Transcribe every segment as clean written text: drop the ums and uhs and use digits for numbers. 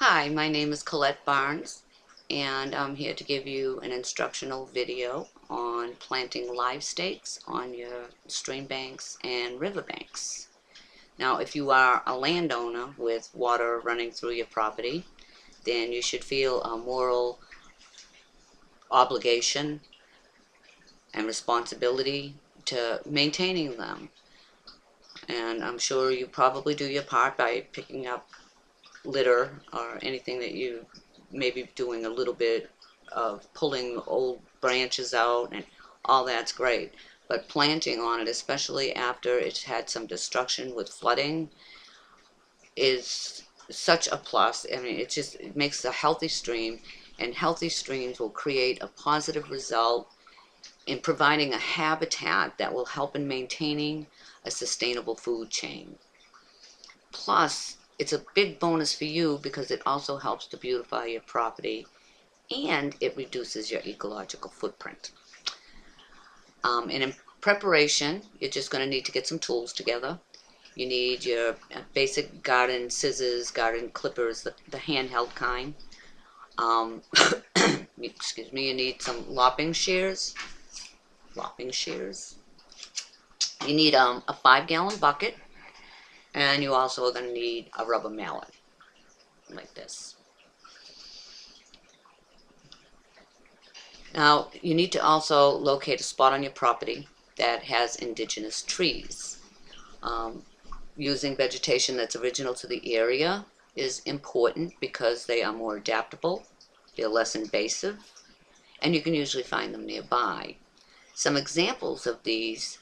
Hi, my name is Colette Barnes, and I'm here to give you an instructional video on planting live stakes on your stream banks and river banks. Now, if you are a landowner with water running through your property, then you should feel a moral obligation and responsibility to maintaining them. And I'm sure you probably do your part by picking up litter or anything that you may be doing a little bit of pulling old branches out, and all that's great. But planting on it, especially after it's had some destruction with flooding, is such a plus. I mean, it makes a healthy stream, and healthy streams will create a positive result in providing a habitat that will help in maintaining a sustainable food chain. Plus, it's a big bonus for you because it also helps to beautify your property and it reduces your ecological footprint. And in preparation, you're just going to need to get some tools together. You need your basic garden scissors, garden clippers, the handheld kind. Excuse me, you need some lopping shears. You need a 5-gallon bucket, and you also are going to need a rubber mallet like this. Now, you need to also locate a spot on your property that has indigenous trees. Using vegetation that's original to the area is important because they are more adaptable, they're less invasive, and you can usually find them nearby. Some examples of these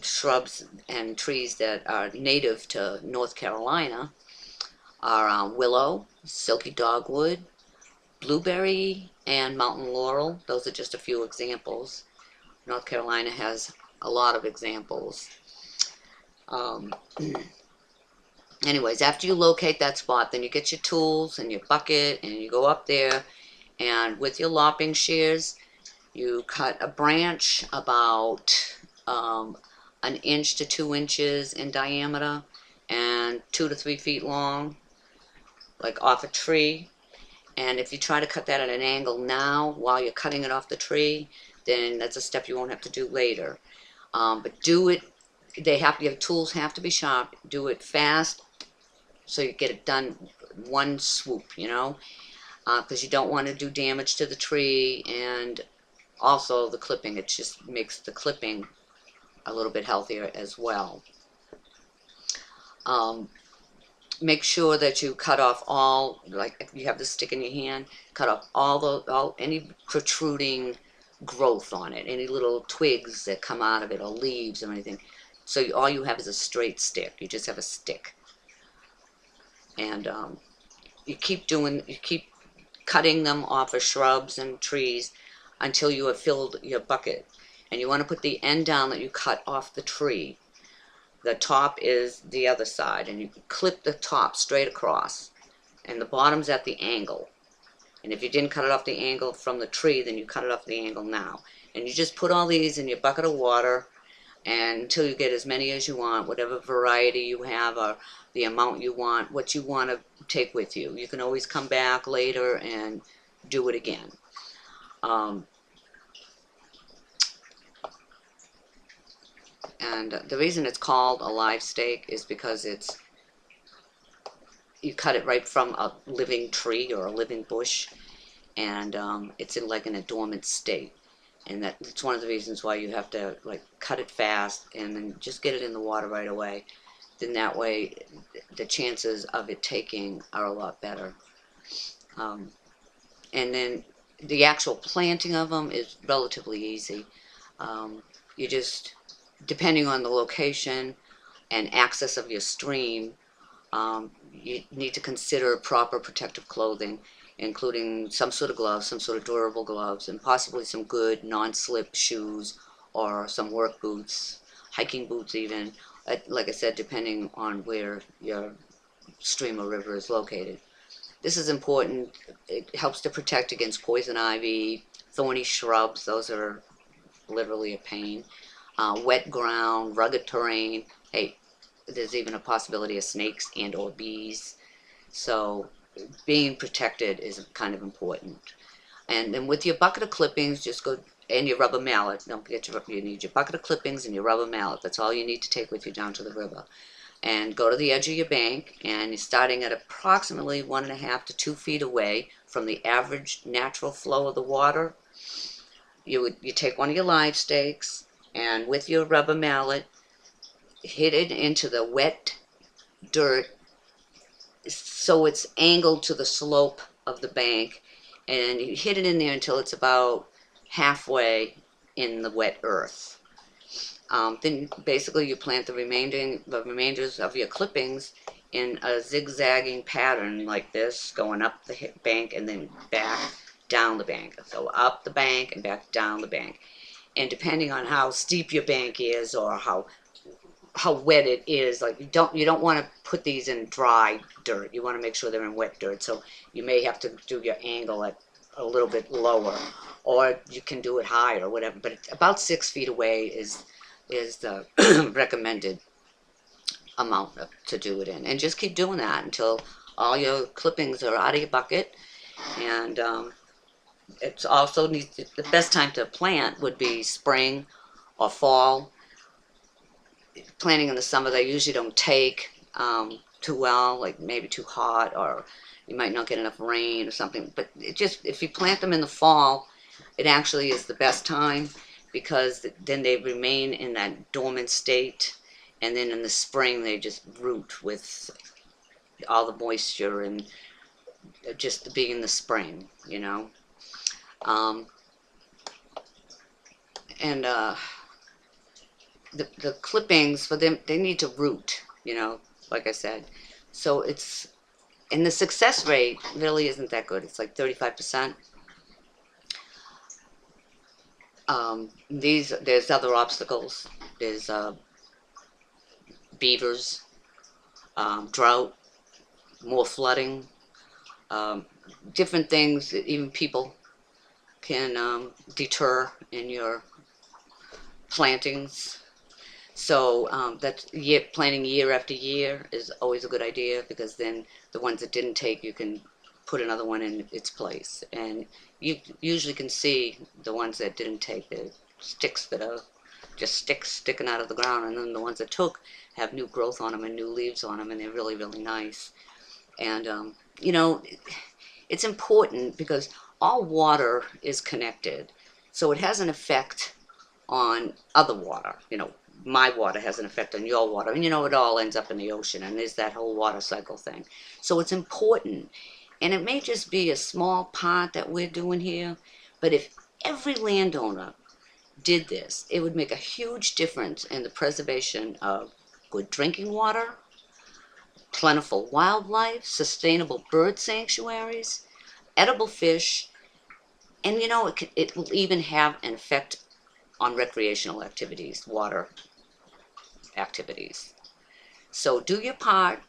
shrubs and trees that are native to North Carolina are willow, silky dogwood, blueberry, and mountain laurel. Those are just a few examples. North Carolina has a lot of examples. Anyways, after you locate that spot, then you get your tools and your bucket and you go up there, and with your lopping shears, you cut a branch about 1 to 2 inches in diameter and 2 to 3 feet long, like off a tree. And if you try to cut that at an angle now while you're cutting it off the tree, then that's a step you won't have to do later. But do it, your tools have to be sharp. Do it fast so you get it done one swoop, because you don't want to do damage to the tree, and also the clipping. It just makes the clipping a little bit healthier as well. Make sure that you cut off all, like if you have the stick in your hand, cut off any protruding growth on it, any little twigs that come out of it or leaves or anything. So all you have is a straight stick. You just have a stick. And you keep cutting them off of shrubs and trees until you have filled your bucket. And you want to put the end down that you cut off the tree. The top is the other side, and you clip the top straight across, and the bottom's at the angle. And if you didn't cut it off the angle from the tree, then you cut it off the angle now. And you just put all these in your bucket of water, and until you get as many as you want, whatever variety you have or the amount you want, what you want to take with you. You can always come back later and do it again. And the reason it's called a live stake is because you cut it right from a living tree or a living bush, and it's in like in a dormant state. And that's one of the reasons why you have to like cut it fast and then just get it in the water right away. Then that way the chances of it taking are a lot better. And then the actual planting of them is relatively easy. You just, depending on the location and access of your stream, you need to consider proper protective clothing, including some sort of gloves, some sort of durable gloves, and possibly some good non-slip shoes or some work boots, hiking boots even, like I said, depending on where your stream or river is located. This is important. It helps to protect against poison ivy, thorny shrubs, those are literally a pain, wet ground, rugged terrain. Hey, there's even a possibility of snakes and or bees. So being protected is kind of important. And then with your bucket of clippings, just go, and your rubber mallet. Don't forget you need your bucket of clippings and your rubber mallet. That's all you need to take with you down to the river. And go to the edge of your bank, and you're starting at approximately 1.5 to 2 feet away from the average natural flow of the water. You take one of your live stakes, and with your rubber mallet, hit it into the wet dirt so it's angled to the slope of the bank, and you hit it in there until it's about halfway in the wet earth. Then basically you plant the remainders of your clippings in a zigzagging pattern like this, going up the bank and then back down the bank. So up the bank and back down the bank. And depending on how steep your bank is or how wet it is, like you don't want to put these in dry dirt. You want to make sure they're in wet dirt. So you may have to do your angle at a little bit lower, or you can do it higher or whatever. But about 6 feet away is the recommended amount to do it in. And just keep doing that until all your clippings are out of your bucket. And it's also the best time to plant would be spring or fall. Planting in the summer, they usually don't take too well, like maybe too hot, or you might not get enough rain or something. But if you plant them in the fall, it actually is the best time, because then they remain in that dormant state, and then in the spring they just root with all the moisture and just being in the spring, you know. The clippings, for them, they need to root, you know, like I said. So and the success rate really isn't that good. It's like 35%. There's other obstacles. There's beavers, drought, more flooding, different things that even people can deter in your plantings. So planting year after year is always a good idea, because then the ones that didn't take, you can put another one in its place. And you usually can see the ones that didn't take, the sticks that are just sticks sticking out of the ground, and then the ones that took have new growth on them and new leaves on them, and they're really, really nice. And, you know, it's important because all water is connected. So it has an effect on other water. You know, my water has an effect on your water, and you know, it all ends up in the ocean, and there's that whole water cycle thing. So it's important, and it may just be a small part that we're doing here, but if every landowner did this, it would make a huge difference in the preservation of good drinking water, plentiful wildlife, sustainable bird sanctuaries, edible fish, and you know, it will even have an effect on recreational activities, water activities. So do your part,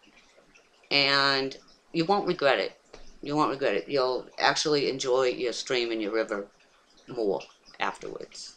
and you won't regret it. You won't regret it. You'll actually enjoy your stream and your river more afterwards.